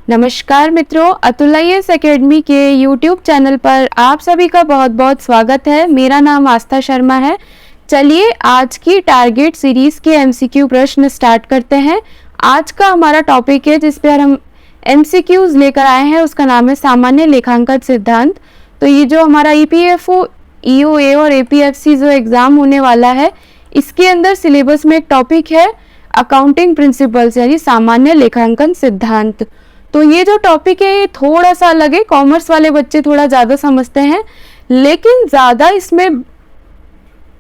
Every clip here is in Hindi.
नमस्कार मित्रों, अतुल IAS एकेडमी के YouTube चैनल पर आप सभी का बहुत बहुत स्वागत है। मेरा नाम आस्था शर्मा है। चलिए आज की टारगेट सीरीज के MCQ प्रश्न स्टार्ट करते हैं। आज का हमारा टॉपिक है जिस पर हम MCQs लेकर आए हैं, उसका नाम है सामान्य लेखांकन सिद्धांत। तो ये जो हमारा EPFO, EOA और APFC जो एग्ज़ाम होने वाला है, इसके अंदर सिलेबस में एक टॉपिक है अकाउंटिंग प्रिंसिपल्स यानी सामान्य लेखांकन सिद्धांत। तो ये जो टॉपिक है ये थोड़ा सा अलग है। कॉमर्स वाले बच्चे थोड़ा ज़्यादा समझते हैं, लेकिन ज़्यादा इसमें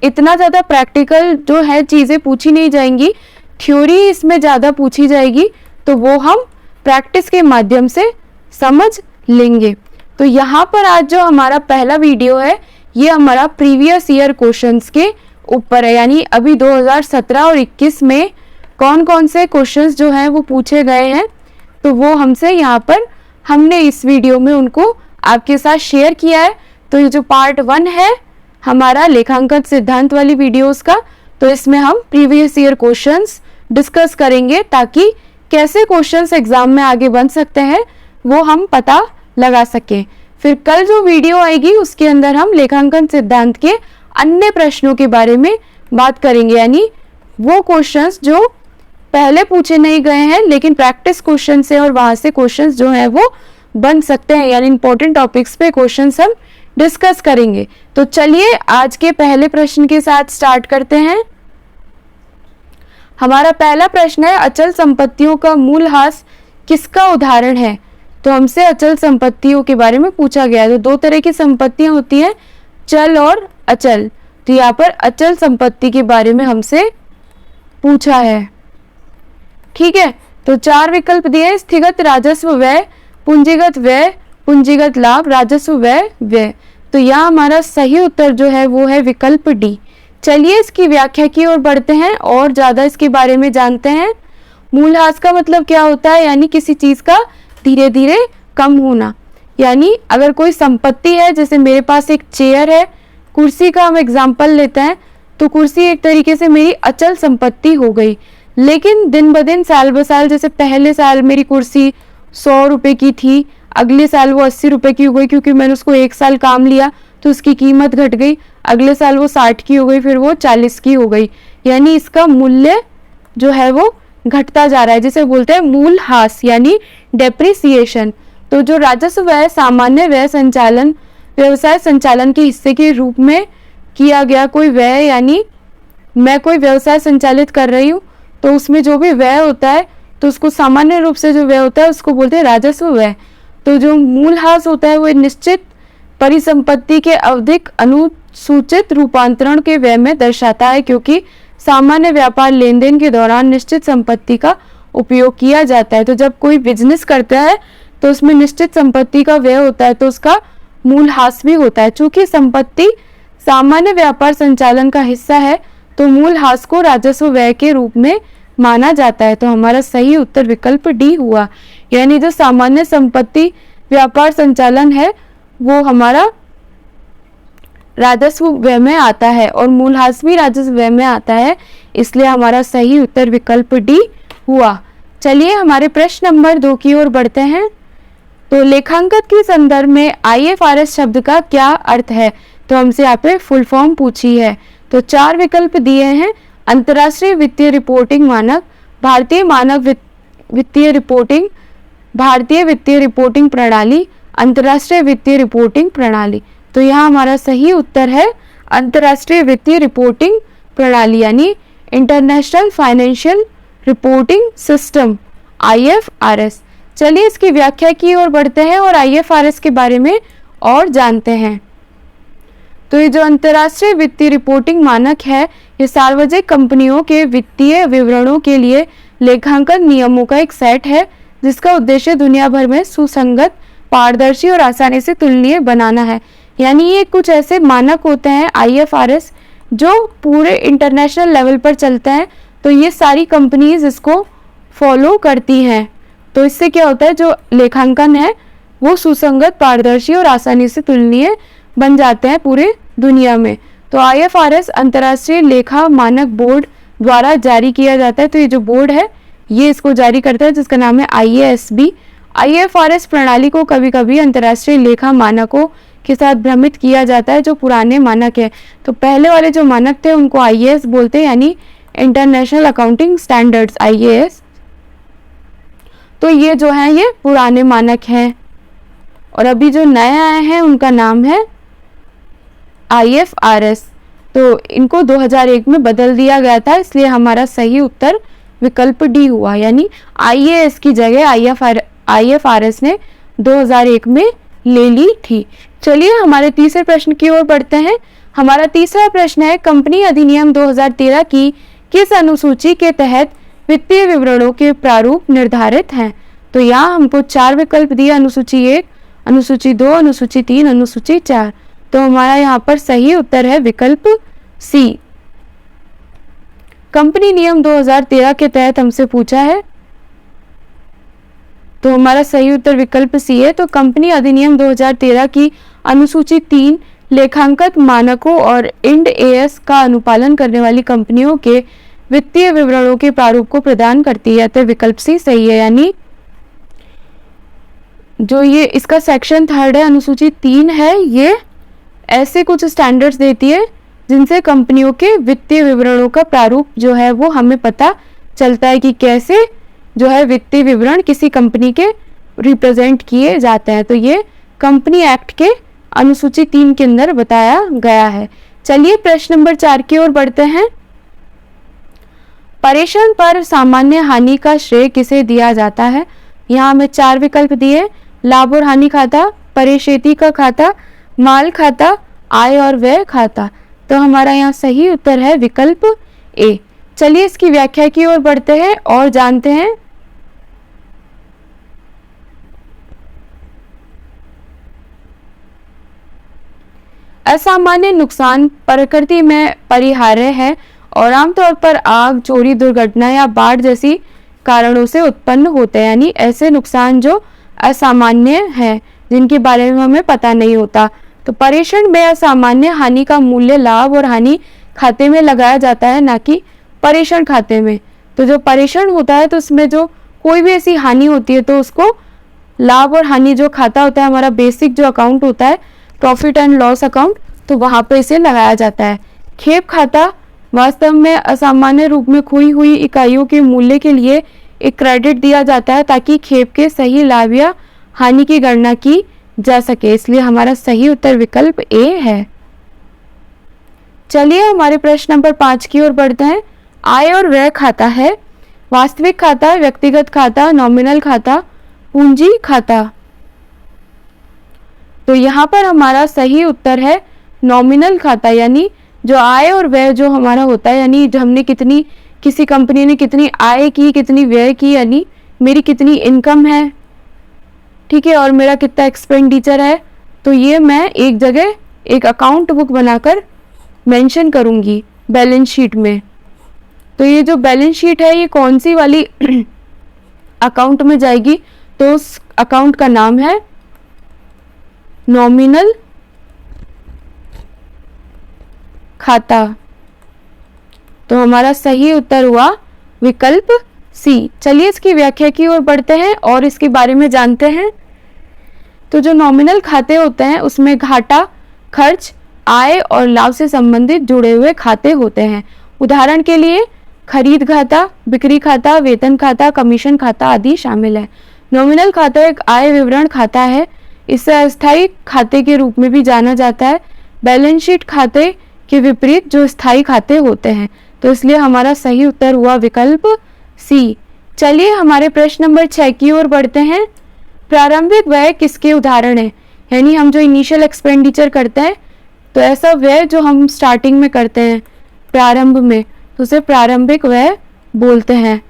इतना ज़्यादा प्रैक्टिकल जो है चीज़ें पूछी नहीं जाएंगी, थ्योरी इसमें ज़्यादा पूछी जाएगी, तो वो हम प्रैक्टिस के माध्यम से समझ लेंगे। तो यहाँ पर आज जो हमारा पहला वीडियो है ये हमारा प्रीवियस ईयर क्वेश्चंस के ऊपर है, यानी अभी 2017 और 21 में कौन कौन से क्वेश्चंस जो हैं वो पूछे गए हैं, तो वो हमसे यहाँ पर हमने इस वीडियो में उनको आपके साथ शेयर किया है। तो ये जो पार्ट 1 है हमारा लेखांकन सिद्धांत वाली वीडियोस का, तो इसमें हम प्रीवियस ईयर क्वेश्चंस डिस्कस करेंगे ताकि कैसे क्वेश्चंस एग्जाम में आगे बन सकते हैं वो हम पता लगा सकें। फिर कल जो वीडियो आएगी उसके अंदर हम लेखांकन सिद्धांत के अन्य प्रश्नों के बारे में बात करेंगे, यानी वो क्वेश्चंस जो पहले पूछे नहीं गए हैं लेकिन प्रैक्टिस क्वेश्चन से और वहां से क्वेश्चंस जो हैं वो बन सकते हैं, यानी इंपॉर्टेंट टॉपिक्स पे क्वेश्चंस हम डिस्कस करेंगे। तो चलिए आज के पहले प्रश्न के साथ स्टार्ट करते हैं। हमारा पहला प्रश्न है अचल संपत्तियों का मूल्यह्रास किसका उदाहरण है। तो हमसे अचल संपत्तियों के बारे में पूछा गया है। तो दो तरह की संपत्तियां होती हैं, चल और अचल। तो यहाँ पर अचल संपत्ति के बारे में हमसे पूछा है, ठीक है। तो 4 विकल्प दिए, स्थिगत राजस्व व्यय, पूंजीगत व्यय, पूंजीगत लाभ, राजस्व व्यय, व्यय। तो यहाँ हमारा सही उत्तर जो है वो है विकल्प डी। चलिए इसकी व्याख्या की ओर बढ़ते हैं और ज़्यादा इसके बारे में जानते हैं। मूल्यह्रास का मतलब क्या होता है, यानी किसी चीज़ का धीरे धीरे कम होना। यानी अगर कोई संपत्ति है, जैसे मेरे पास एक चेयर है, कुर्सी का हम एग्जाम्पल लेते हैं, तो कुर्सी एक तरीके से मेरी अचल संपत्ति हो गई, लेकिन दिन ब दिन साल ब साल, जैसे पहले साल मेरी कुर्सी 100 रुपये की थी, अगले साल वो 80 रुपये की हो गई क्योंकि मैंने उसको 1 साल काम लिया तो उसकी कीमत घट गई, अगले साल वो 60 की हो गई, फिर वो 40 की हो गई, यानी इसका मूल्य जो है वो घटता जा रहा है, जिसे बोलते हैं मूल्यह्रास यानी डेप्रिसिएशन। तो जो राजस्व व्यय सामान्य व्यय संचालन व्यवसाय संचालन के हिस्से के रूप में किया गया कोई व्यय, यानी मैं कोई व्यवसाय संचालित कर रही हूँ तो उसमें जो भी व्यय होता है तो उसको सामान्य रूप से जो व्यय होता है उसको बोलते हैं राजस्व व्यय। तो जो मूल्यह्रास होता है वो निश्चित परिसंपत्ति के आवधिक अनुसूचित रूपांतरण के व्यय में दर्शाता है, क्योंकि सामान्य व्यापार लेन देन के दौरान निश्चित संपत्ति का उपयोग किया जाता है। तो जब कोई बिजनेस करता है तो उसमें निश्चित संपत्ति का व्यय होता है, तो उसका मूल्यह्रास भी होता है। चूंकि संपत्ति सामान्य व्यापार संचालन का हिस्सा है तो मूल्यह्रास को राजस्व व्यय के रूप में माना जाता है। तो हमारा सही उत्तर विकल्प डी हुआ, यानी जो सामान्य संपत्ति व्यापार संचालन है वो हमारा राजस्व व्यय में आता है और मूल्यह्रास भी राजस्व व्यय में आता है, इसलिए हमारा सही उत्तर विकल्प डी हुआ। चलिए हमारे प्रश्न नंबर 2 की ओर बढ़ते हैं। तो लेखांकन के संदर्भ में IFRS शब्द का क्या अर्थ है। तो हमसे यहाँ पे फुल फॉर्म पूछी है। तो 4 विकल्प दिए हैं, अंतर्राष्ट्रीय वित्तीय रिपोर्टिंग मानक, भारतीय मानक वित्तीय रिपोर्टिंग, भारतीय वित्तीय रिपोर्टिंग प्रणाली, अंतर्राष्ट्रीय वित्तीय रिपोर्टिंग प्रणाली। तो यहाँ हमारा सही उत्तर है अंतर्राष्ट्रीय वित्तीय रिपोर्टिंग प्रणाली यानी international financial reporting system IFRS। चलिए इसकी व्याख्या की ओर बढ़ते हैं और IFRS के बारे में और जानते हैं। तो ये जो अंतर्राष्ट्रीय वित्तीय रिपोर्टिंग मानक है ये सार्वजनिक कंपनियों के वित्तीय विवरणों के लिए लेखांकन नियमों का एक सेट है, जिसका उद्देश्य दुनिया भर में सुसंगत, पारदर्शी और आसानी से तुलनीय बनाना है। यानी ये कुछ ऐसे मानक होते हैं IFRS जो पूरे इंटरनेशनल लेवल पर चलते हैं, तो ये सारी कंपनीज इसको फॉलो करती हैं। तो इससे क्या होता है, जो लेखांकन है वो सुसंगत, पारदर्शी और आसानी से तुलनीय बन जाते हैं पूरे दुनिया में। तो IFRS अंतर्राष्ट्रीय लेखा मानक बोर्ड द्वारा जारी किया जाता है। तो ये जो बोर्ड है ये इसको जारी करता है, जिसका नाम है IASB IFRS प्रणाली को कभी कभी अंतर्राष्ट्रीय लेखा मानकों के साथ भ्रमित किया जाता है जो पुराने मानक है। तो पहले वाले जो मानक थे उनको IAS बोलते हैं, यानी इंटरनेशनल अकाउंटिंग स्टैंडर्ड्स, IAS। तो ये जो है ये पुराने मानक हैं, और अभी जो नए आए हैं उनका नाम है IFRS। तो इनको 2001 में बदल दिया गया था, इसलिए हमारा सही उत्तर विकल्प डी हुआ, यानी IAS की जगह IFRS ने 2001 में ले ली थी। चलिए हमारे तीसरे प्रश्न की ओर बढ़ते हैं। हमारा तीसरा प्रश्न है, कंपनी अधिनियम 2013 की किस अनुसूची के तहत वित्तीय विवरणों के प्रारूप निर्धारित हैं? तो यहाँ हमको 4 विकल्प दिए, अनुसूची 1, अनुसूची 2, अनुसूची 3, अनुसूची 4। तो हमारा यहाँ पर सही उत्तर है विकल्प सी। कंपनी नियम 2013 के तहत हमसे पूछा है, तो हमारा सही उत्तर विकल्प सी है। तो कंपनी अधिनियम 2013 की अनुसूची 3 लेखांकन मानकों और IND AS का अनुपालन करने वाली कंपनियों के वित्तीय विवरणों के प्रारूप को प्रदान करती है। तो विकल्प सी सही है, यानी जो ये इसका सेक्शन 3 है, अनुसूची 3 है, ये ऐसे कुछ स्टैंडर्ड्स देती है जिनसे कंपनियों के वित्तीय विवरणों का प्रारूप जो है वो हमें पता चलता है कि कैसे जो है वित्तीय विवरण किसी कंपनी के रिप्रेजेंट किए जाते हैं। तो ये कंपनी एक्ट के अनुसूची 3 के अंदर बताया गया है। चलिए प्रश्न नंबर 4 की ओर बढ़ते हैं। परेषण पर सामान्य हानि का श्रेय किसे दिया जाता है? यहाँ हमें 4 विकल्प दिए, लाभ और हानि खाता, परिक्षेती का खाता, माल खाता, आय और व्यय खाता। तो हमारा यहाँ सही उत्तर है विकल्प ए। चलिए इसकी व्याख्या की ओर बढ़ते हैं और जानते हैं। असामान्य नुकसान प्रकृति में परिहार्य है और आमतौर पर आग, चोरी, दुर्घटना या बाढ़ जैसी कारणों से उत्पन्न होते हैं, यानी ऐसे नुकसान जो असामान्य हैं जिनके बारे में हमें पता नहीं होता। तो परेषण में असामान्य हानि का मूल्य लाभ और हानि खाते में लगाया जाता है, ना कि परेषण खाते में। तो जो परेषण होता है तो उसमें जो कोई भी ऐसी हानि होती है तो उसको लाभ और हानि जो खाता होता है, हमारा बेसिक जो अकाउंट होता है, प्रॉफिट एंड लॉस अकाउंट, तो वहां पे इसे लगाया जाता है। खेप खाता वास्तव में असामान्य रूप में खोई हुई इकाइयों के मूल्य के लिए एक क्रेडिट दिया जाता है ताकि खेप के सही लाभ या हानि की गणना की जा सके, इसलिए हमारा सही उत्तर विकल्प ए है। चलिए हमारे प्रश्न नंबर 5 की ओर बढ़ते हैं। आय और व्यय खाता है वास्तविक खाता, व्यक्तिगत खाता, नॉमिनल खाता, पूंजी खाता। तो यहाँ पर हमारा सही उत्तर है नॉमिनल खाता, यानी जो आय और व्यय जो हमारा होता है, यानी जो हमने कितनी, किसी कंपनी ने कितनी आय की, कितनी व्यय की, यानी मेरी कितनी इनकम है, ठीक है, और मेरा कितना एक्सपेंडिचर है, तो ये मैं एक जगह एक अकाउंट बुक बनाकर मेंशन करूंगी बैलेंस शीट में। तो ये जो बैलेंस शीट है ये कौन सी वाली अकाउंट में जाएगी? तो उस अकाउंट का नाम है नॉमिनल खाता। तो हमारा सही उत्तर हुआ विकल्प सी। चलिए इसकी व्याख्या की ओर बढ़ते हैं और इसके बारे में जानते हैं। तो जो नॉमिनल खाते होते हैं उसमें घाटा, खर्च, आय और लाभ से संबंधित जुड़े हुए खाते होते हैं। उदाहरण के लिए खरीद खाता, बिक्री खाता, वेतन खाता, कमीशन खाता आदि शामिल है। नॉमिनल खाता एक आय विवरण खाता है, इसे अस्थायी खाते के रूप में भी जाना जाता है। बैलेंस शीट खाते के विपरीत जो स्थायी खाते होते हैं, तो इसलिए हमारा सही उत्तर हुआ विकल्प सी। चलिए हमारे प्रश्न नंबर 6 की ओर बढ़ते हैं। प्रारंभिक व्यय किसके उदाहरण है? यानी हम जो इनिशियल एक्सपेंडिचर करते हैं, तो ऐसा व्यय जो हम स्टार्टिंग में करते हैं प्रारंभ में, तो उसे प्रारंभिक व्यय बोलते हैं।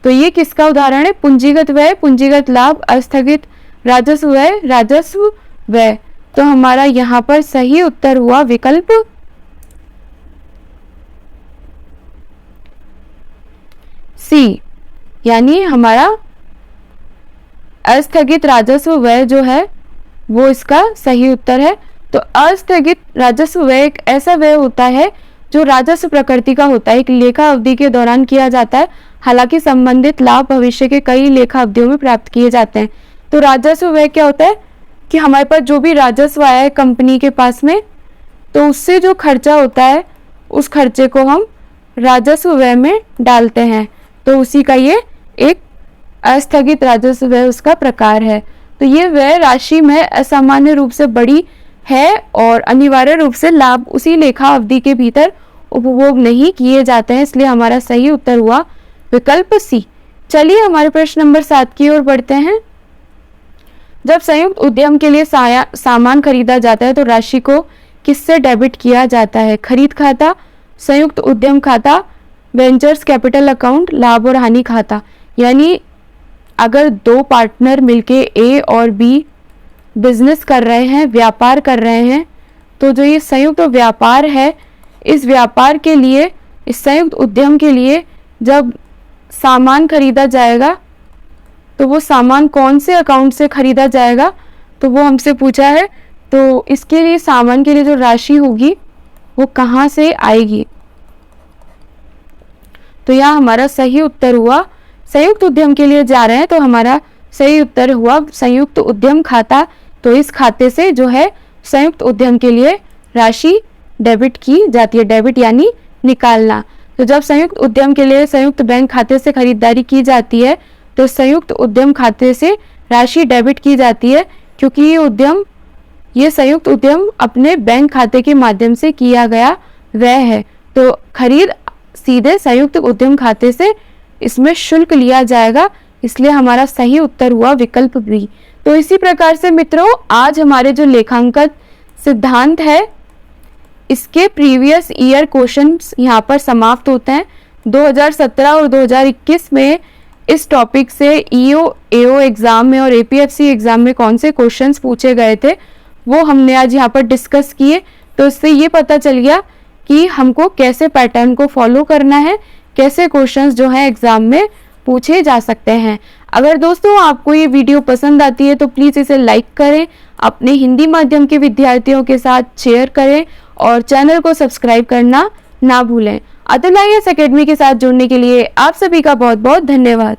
तो ये किसका उदाहरण है? पूंजीगत व्यय, पूंजीगत लाभ, अस्थगित राजस्व व्यय, राजस्व व्यय। तो हमारा यहाँ पर सही उत्तर हुआ विकल्प सी, यानी हमारा अस्थगित राजस्व व्यय जो है वो इसका सही उत्तर है। तो अस्थगित राजस्व व्यय एक ऐसा व्यय होता है जो राजस्व प्रकृति का होता है, एक लेखा अवधि के दौरान किया जाता है। हालांकि संबंधित लाभ भविष्य के कई लेखा अवधियों में प्राप्त किए जाते हैं। तो राजस्व व्यय क्या होता है कि हमारे पास जो भी राजस्व आया है कंपनी के पास में, तो उससे जो खर्चा होता है उस खर्चे को हम राजस्व व्यय में डालते हैं। तो उसी का ये एक अस्थगित राजस्व व्यय उसका प्रकार है। तो ये व्यय राशि में असामान्य रूप से बड़ी है और अनिवार्य रूप से लाभ उसी लेखा अवधि के भीतर उपभोग नहीं किए जाते हैं, इसलिए हमारा सही उत्तर हुआ विकल्प सी। चलिए हमारे प्रश्न नंबर 7 की ओर बढ़ते हैं। जब संयुक्त उद्यम के लिए सामान खरीदा जाता है तो राशि को किससे डेबिट किया जाता है? खरीद खाता, संयुक्त उद्यम खाता, वेंचर्स कैपिटल अकाउंट, लाभ और हानि खाता। यानी अगर दो पार्टनर मिलके ए और बी बिजनेस कर रहे हैं, व्यापार कर रहे हैं, तो जो ये संयुक्त व्यापार है, इस व्यापार के लिए, इस संयुक्त उद्यम के लिए जब सामान खरीदा जाएगा तो वो सामान कौन से अकाउंट से खरीदा जाएगा, तो वो हमसे पूछा है। तो इसके लिए सामान के लिए जो राशि होगी वो कहाँ से आएगी? तो यहाँ हमारा सही उत्तर हुआ, संयुक्त उद्यम के लिए जा रहे हैं तो हमारा सही उत्तर हुआ संयुक्त उद्यम खाता। तो इस खाते से जो है संयुक्त उद्यम के लिए राशि डेबिट की जाती है। डेबिट यानी निकालना। तो जब संयुक्त उद्यम के लिए संयुक्त बैंक खाते से खरीदारी की जाती है तो संयुक्त उद्यम खाते से राशि डेबिट की जाती है, क्योंकि ये संयुक्त उद्यम अपने बैंक खाते के माध्यम से किया गया व्यय है। तो खरीद सीधे संयुक्त उद्यम खाते से इसमें शुल्क लिया जाएगा, इसलिए हमारा सही उत्तर हुआ विकल्प बी। तो इसी प्रकार से मित्रों, आज हमारे जो लेखांकन सिद्धांत है इसके प्रीवियस ईयर क्वेश्चंस यहाँ पर समाप्त होते हैं। 2017 और 2021 में इस टॉपिक से ईओ एओ एग्जाम में और एपीएफसी एग्जाम में कौन से क्वेश्चंस पूछे गए थे वो हमने आज यहाँ पर डिस्कस किए। तो इससे ये पता चल गया कि हमको कैसे पैटर्न को फॉलो करना है, कैसे क्वेश्चंस जो है एग्जाम में पूछे जा सकते हैं। अगर दोस्तों आपको ये वीडियो पसंद आती है तो प्लीज़ इसे लाइक करें, अपने हिंदी माध्यम के विद्यार्थियों के साथ शेयर करें और चैनल को सब्सक्राइब करना ना भूलें। अतुल आईएएस अकेडमी के साथ जुड़ने के लिए आप सभी का बहुत बहुत धन्यवाद।